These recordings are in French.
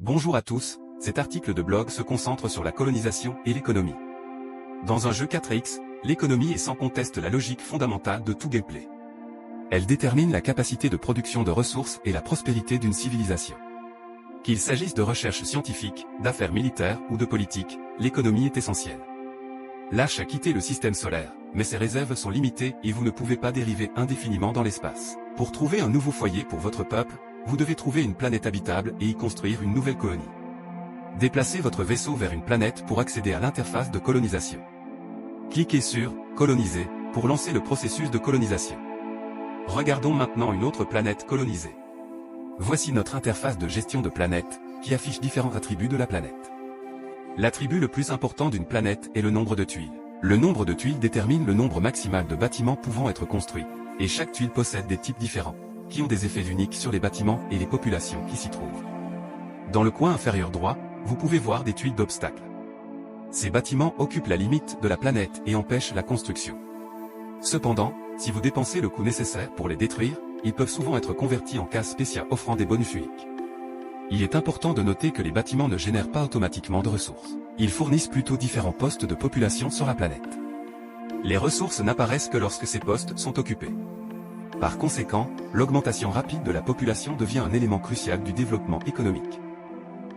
Bonjour à tous, cet article de blog se concentre sur la colonisation et l'économie. Dans un jeu 4X, l'économie est sans conteste la logique fondamentale de tout gameplay. Elle détermine la capacité de production de ressources et la prospérité d'une civilisation. Qu'il s'agisse de recherches scientifiques, d'affaires militaires ou de politique, l'économie est essentielle. L'Arche a quitté le système solaire, mais ses réserves sont limitées et vous ne pouvez pas dériver indéfiniment dans l'espace. Pour trouver un nouveau foyer pour votre peuple, vous devez trouver une planète habitable et y construire une nouvelle colonie. Déplacez votre vaisseau vers une planète pour accéder à l'interface de colonisation. Cliquez sur « Coloniser » pour lancer le processus de colonisation. Regardons maintenant une autre planète colonisée. Voici notre interface de gestion de planète, qui affiche différents attributs de la planète. L'attribut le plus important d'une planète est le nombre de tuiles. Le nombre de tuiles détermine le nombre maximal de bâtiments pouvant être construits, et chaque tuile possède des types différents, qui ont des effets uniques sur les bâtiments et les populations qui s'y trouvent. Dans le coin inférieur droit, vous pouvez voir des tuiles d'obstacles. Ces bâtiments occupent la limite de la planète et empêchent la construction. Cependant, si vous dépensez le coût nécessaire pour les détruire, ils peuvent souvent être convertis en cases spéciales offrant des bonus uniques. Il est important de noter que les bâtiments ne génèrent pas automatiquement de ressources. Ils fournissent plutôt différents postes de population sur la planète. Les ressources n'apparaissent que lorsque ces postes sont occupés. Par conséquent, l'augmentation rapide de la population devient un élément crucial du développement économique.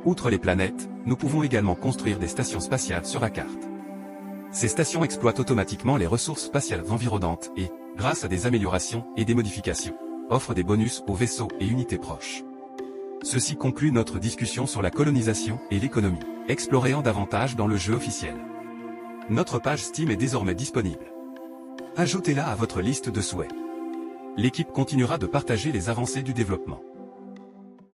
Outre les planètes, nous pouvons également construire des stations spatiales sur la carte. Ces stations exploitent automatiquement les ressources spatiales environnantes et, grâce à des améliorations et des modifications, offrent des bonus aux vaisseaux et unités proches. Ceci conclut notre discussion sur la colonisation et l'économie. Explorez-en davantage dans le jeu officiel. Notre page Steam est désormais disponible. Ajoutez-la à votre liste de souhaits. L'équipe continuera de partager les avancées du développement.